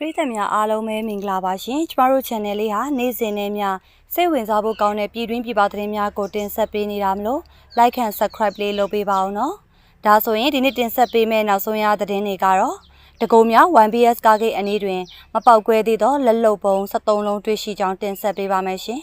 ရိသတ်များအားလုံးပဲမင်္ဂလာပါရှင်ကျမတို့ channel လေးဟာနေ့စဉ်နဲ့မျှစိတ်ဝင်စားဖို့ကောင်းတဲ့ပြည်တွင်းပြည်ပသတင်းများကိုတင်ဆက်ပေးနေတာမလို့ like and subscribe လေးလုပ်ပေးပါအောင်နော်ဒါဆိုရင်ဒီနေ့တင်ဆက်ပေးမယ့်နောက်ဆုံးရသတင်းတွေကတော့တကုံမြောက် 1BS ကားဂိတ်အနီးတွင်မပေါက်ကွဲသေးသောလက်လုံပုံ73လုံးတွေ့ရှိကြောင်းတင်ဆက်ပေးပါမယ်ရှင်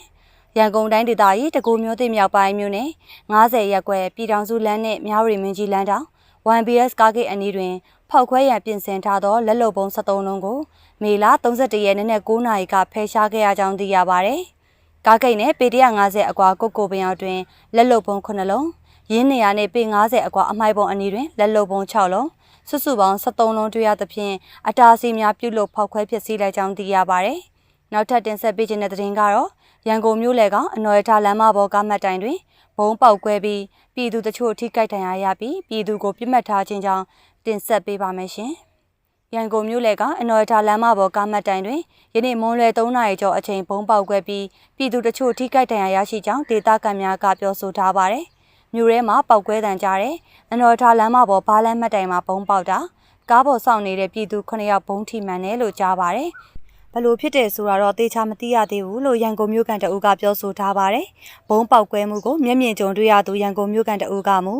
ရန်ကုန်တိုင်းဒေသကြီးတကူမြို့သစ်မြောက်ပိုင်းမြို့နယ်90ရပ်ကွက်ပြည်ထောင်စုလမ်းနှင့်မြဝတီမင်းကြီးလမ်းတောင် 1BS ကားဂိတ်အနီးတွင်ဖောက်ခွဲရန်ပြင်ဆင်ထားသောလက်လုံပုံ73လုံးကိုမေလ31ရက်နေ့နဲ့9နာရီကဖယ်ရှားခဲ့ရကြောင်းသိရပါတယ်။ကားဂိတ်နဲ့ပေ150အကွာကုတ်ကိုပင်အောင်တွင်လက်လုံပုံ9လုံးရင်းနေရနဲ့ပေ90အကွာအမိုက်ပုံအနီးတွင်လက်လုံပုံ6လုံးစုစုပေါင်း73လုံးတွေ့ရသဖြင့်အတားအဆီးများပြုလုပ်ဖောက်ခွဲဖြစ်စီလိုက်ကြောင်းသိရပါတယ်။နောက်ထပ်တင်ဆက်ပေးခြင်းတဲ့သတင်းကတော့ရန်ကုန်မြို့လယ်ကအနော်ရထလမ်းမပေါ်ကားမှတ်တိုင်တွင်ဘုံပေါက်ကွဲပြီးပြည်သူတချို့ထိခိုက်ဒဏ်ရာရပြီးပြည်သူကိုပြစ်မှတ်ထားခြင်းကြောင့်တင်ဆက်ပေးပါမယ်ရှင်။ရန်ကုန်မြို့လယ်ကအနော်ရထလမ်းမပေါ်ကားမှတ်တိုင်တွင်ယနေ့မွန်းလွဲ3နာရီကျော်အချိန်ဘုံပေါက်ကွဲပြီးပြည်သူတချို့ထိခိုက်ဒဏ်ရာရရှိကြောင်းဒေသခံများကပြောဆိုထားပါတယ်။မြို့ထဲမှာပေါက်ကွဲတံကြားတဲ့အနော်ရထလမ်းမပေါ်ဘားလမ်းမှတ်တိုင်မှာဘုံပေါက်တာကားပေါ်စောင့်နေတဲ့ပြည်သူ9ယောက်ဘုံထိမှန်တယ်လို့ကြားပါတယ်။ဘလို့ဖြစ်တယ်ဆိုတာတော့သေချာမသိရသေးဘူးလို့ရန်ကုန်မြို့ကန်တအူးကပြောဆိုထားပါတယ်။ဘုံပေါက်ကွဲမှုကိုမျက်မြင်ကြုံတွေ့ရသူရန်ကုန်မြို့ကန်တအူးကမူ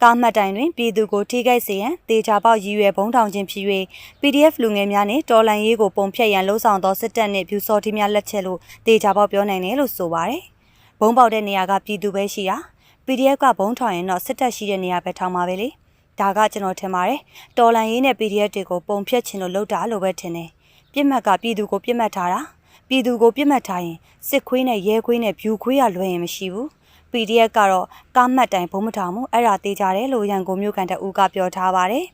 ကားမှတ်တိုင်တွင်ပြည်သူကိုထိခိုက်စေရန်သေချာပေါက်ရည်ရွယ်ဘုံထောင်ခြင်းဖြစ်၍ PDF လူငယ်များနဲ့တော်လှန်ရေးကိုပုံဖြတ်ရန်လှုံ့ဆော်သောစစ်တပ်နှင့်ဖြူစော်တီများလက်ချက်လို့သေချာပေါက်ပြောနိုင်တယ်လို့ဆိုပါတယ်။ဘုံပေါက်တဲ့နေရာကပြည်သူပဲရှိတာ PDF ကဘုံထောင်ရင်တော့စစ်တပ်ရှိတဲ့နေရာပဲထောင်ပါပဲလေ။ဒါကကျွန်တော်ထင်ပါတယ်။တော်လှန်ရေးနဲ့ PDF တွေကိုပုံဖြတ်ခြင်းလို့လုပ်တာလို့ပဲထင်တယ်။ပြစ်မှတ်ကပြည်သူကိုပြစ်မှတ်ထားတာပြည်သူကိုပြစ်မှတ်ထားရင်စစ်ခွေးနဲ့ရဲခွေးနဲ့ဖြူခွေးရလွယ်ရင်မရှိဘူး PDF ကတော့ကားမှတ်တိုင်ဘုံမထောင်မှုအဲ့ဒါသေးကြတယ်လို့ရန်ကုန်မြို့ကန်တအူးကပြောထားပါတယ်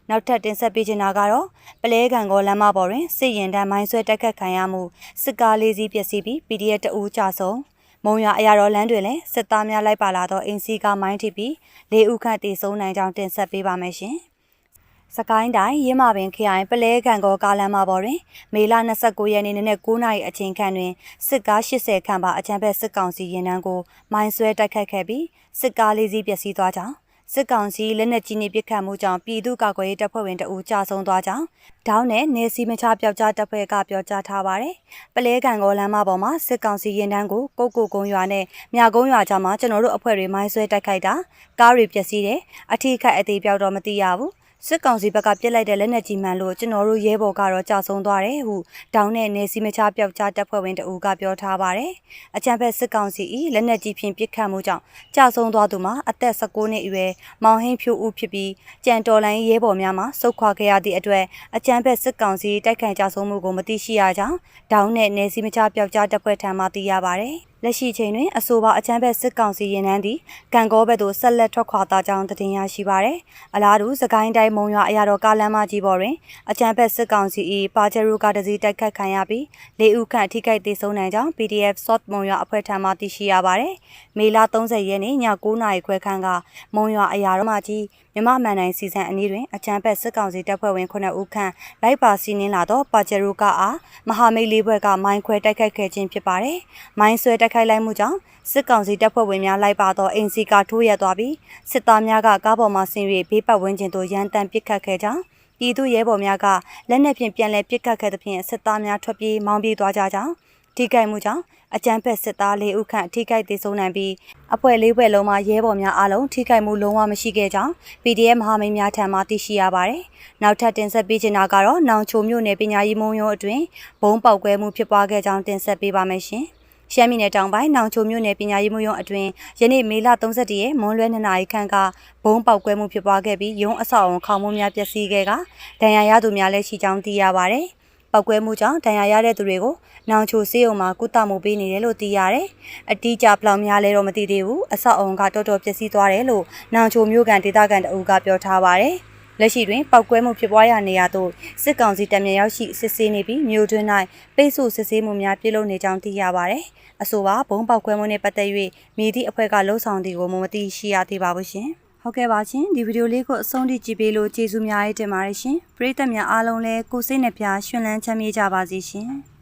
နောက်ထပ်တင်ဆက်ပေးချင်တာကတော့ပလဲကန်ကောလမ်းမပေါ်တွင်စစ်ရင်တန်းမိုင်းဆွဲတက်ခတ်ခံရမှုစစ်ကားလေးစီးပျက်စီးပြီး PDF တအူးကြဆုံးမုံရွာအရာတော်လမ်းတွင်လည်းစစ်သားများလိုက်ပါလာသောအင်စီကားမိုင်းထိပြီး၄ဦးခန့်တေဆုံးနိုင်ကြောင်းတင်ဆက်ပေးပါမယ်ရှင်စကိုင်းတိုင်းရင်းမာပင်ခရိုင်ပလဲကန်ကောကားလမ်းမပေါ်တွင်မေလ29ရက်နေ့နက်9နာရီအချိန်ခန့်တွင်စစ်ကား80ခန့်ပါအကြမ်းဖက်စစ်ကောင်စီရင်တန်းကိုမိုင်းဆွဲတိုက်ခတ်ခဲ့ပြီးစစ်ကားလေးစီးပျက်စီးသွားကြောင်းစစ်ကောင်စီလက်နက်ကြီးနှင့်ပစ်ခတ်မှုကြောင့်ပြည်သူ့ကာကွယ်ရေးတပ်ဖွဲ့ဝင်တအူးကြာဆုံးသွားကြောင်းဒေါင်းနဲ့နေစီမချပျောက်ကြားတပ်ဖွဲ့ကပြောကြားထားပါတယ်။ပလဲကန်ကောလမ်းမပေါ်မှာစစ်ကောင်စီရင်တန်းကိုကုတ်ကုန်းရွာနဲ့မြကုန်းရွာကြားမှာကျွန်တော်တို့အဖွဲ့တွေမိုင်းဆွဲတိုက်ခိုက်တာကားတွေပျက်စီးတယ်အထိခိုက်အသေးပြောက်တော့မသိရဘူးစစ်ကောင်စီဘက်ကပြစ်လိုက်တဲ့လက်နက်ကြီးမှန်လို့ကျွန်တော်တို့ရဲဘော်ကတော့ကြာဆုံးသွားတယ်ဟုတောင်းနဲ့နေစီမချပျောက်ကြားတပ်ဖွဲ့ဝင်တအူးကပြောထားပါတယ်။အကြံဖက်စစ်ကောင်စီ၏လက်နက်ကြီးဖြင့်ပစ်ခတ်မှုကြောင့်ကြာဆုံးသွားသူမှာအသက်19နှစ်အရွယ်မောင်ဟင်းဖြိုးဦးဖြစ်ပြီးကြံတော်လိုင်းရဲဘော်များမှစုခွာခဲ့ရသည့်အတွက်အကြံဖက်စစ်ကောင်စီတိုက်ခိုက်ကြာဆုံးမှုကိုမသိရှိရကြောင်းတောင်းနဲ့နေစီမချပျောက်ကြားတပ်ဖွဲ့ထံမှသိရပါတယ်။လက်ရှိချိန်တွင်အဆိုပါအကြမ်းဖက်စစ်ကောင်စီရင်နှန်းသည်ကံကောဘက်သို့ဆက်လက်ထွက်ခွာသွားကြောင်းတင်ရရှိပါသည်။အလားတူစကိုင်းတိုင်းမုံရွာအရာတော်ကားလမ်းမကြီးပေါ်တွင်အကြမ်းဖက်စစ်ကောင်စီ၏ပါဂျရိုကားတစ်စီးတိုက်ခတ်ခံရပြီး၄ဦးခန့်ထိခိုက်ဒေဆုံးနိုင်ကြောင်း PDF Soft မုံရွာအဖွဲ့ထံမှသိရှိရပါသည်။မေလ30ရက်နေ့ည9:00နာရီခွဲခန့်ကမုံရွာအရာတော်မကြီးမြမမှန်တိုင်းစီစဉ်အနီးတွင်အကြမ်းဖက်စစ်ကောင်စီတပ်ဖွဲ့ဝင်9ဦးခန့်လိုက်ပါစီးနှင်းလာသောပါဂျရိုကားအားမဟာမိတ်လေးဘက်ကမိုင်းခွဲတိုက်ခိုက်ခဲ့ခြင်းဖြစ်ပါတယ်။မိုင်းဆွဲတိုက်ခိုက်လိုက်မှုကြောင့်စစ်ကောင်စီတပ်ဖွဲ့ဝင်များလိုက်ပါသောအင်စီကာထိုးရက်သွားပြီးစစ်သားများကကားပေါ်မှဆင်း၍ဘေးပတ်ဝန်းကျင်သို့ရန်တမ်းပစ်ခတ်ခဲ့ကြောင်းပြည်သူရဲဘော်များကလက်နက်ဖြင့်ပြန်လည်ပစ်ခတ်ခဲ့သဖြင့်စစ်သားများထွက်ပြေးမောင်းပြေးသွားကြကြောင်းထိခိုက်မှုကြောင့်အကြမ်းဖက်စစ်သား၄ဦးခန့်ထိခိုက်ဒေဆုံးနိုင်ပြီးအဖွဲ့၄ဖွဲ့လုံးမှာရဲဘော်များအားလုံးထိခိုက်မှုလုံးဝမရှိခဲ့ကြောင်း PDF မဟာမိတ်များထံမှသိရှိရပါတယ်။နောက်ထပ်တင်ဆက်ပေးချင်တာကတော့နောင်ချိုမြို့နယ်ပညာရေးမုံရုံးအတွင်းဘုံပေါက်ကွဲမှုဖြစ်ပွားခဲ့ကြောင်းတင်ဆက်ပေးပါမယ်ရှင်။ရှမ်းပြည်နယ်တောင်ပိုင်းနောင်ချိုမြို့နယ်ပညာရေးမှုရုံးအတွင်းယနေ့မေလ31ရက်မွန်းလွဲ2နာရီခန့်ကဘုံပေါက်ကွဲမှုဖြစ်ပွားခဲ့ပြီးရုံးအဆောက်အုံခေါင်မိုးများပျက်စီးခဲ့ကဒဏ်ရာရသူများလည်းရှိကြောင်းသိရပါတယ်။ပောက်ကွဲမှုကြောင့်ဒဏ်ရာရတဲ့သူတွေကိုနောင်ချိုဆေးရုံမှာကုသမှုပေးနေတယ်လို့သိရတယ်။အတိအကျဘလောက်များလဲတော့မသိသေးဘူး။အဆောက်အုံကတော်တော်ပျက်စီးသွားတယ်လို့နောင်ချိုမြို့ကန်ဒေသခံတအူးကပြောထားပါတယ်။လက်ရှိတွင်ပောက်ကွဲမှုဖြစ်ပွားရာနေရာသို့စစ်ကောင်စီတပ်များရောက်ရှိစစ်ဆေးနေပြီးမြို့တွင်း၌ပိတ်ဆို့စစ်ဆေးမှုများပြုလုပ်နေကြောင်းသိရပါတယ်။အဆိုပါဘုံပေါက်ကွဲမှုနှင့်ပတ်သက်၍မြေသည့်အဖွဲ့ကလှုံ့ဆော်သည်ကိုမသိရှိရသေးပါဘူးရှင်။ဟုတ်ကဲ့ပါရှင်ဒီဗီဒီယိုလေးကိုအဆုံးထိကြည့်ပေးလို့ကျေးဇူးများတင်ပါတယ်ရှင်။ပရိသတ်များအားလုံးလည်းကိုယ်စိတ်နှပြရှင်လန်းချမ်းမြေ့ကြပါစေရှင်။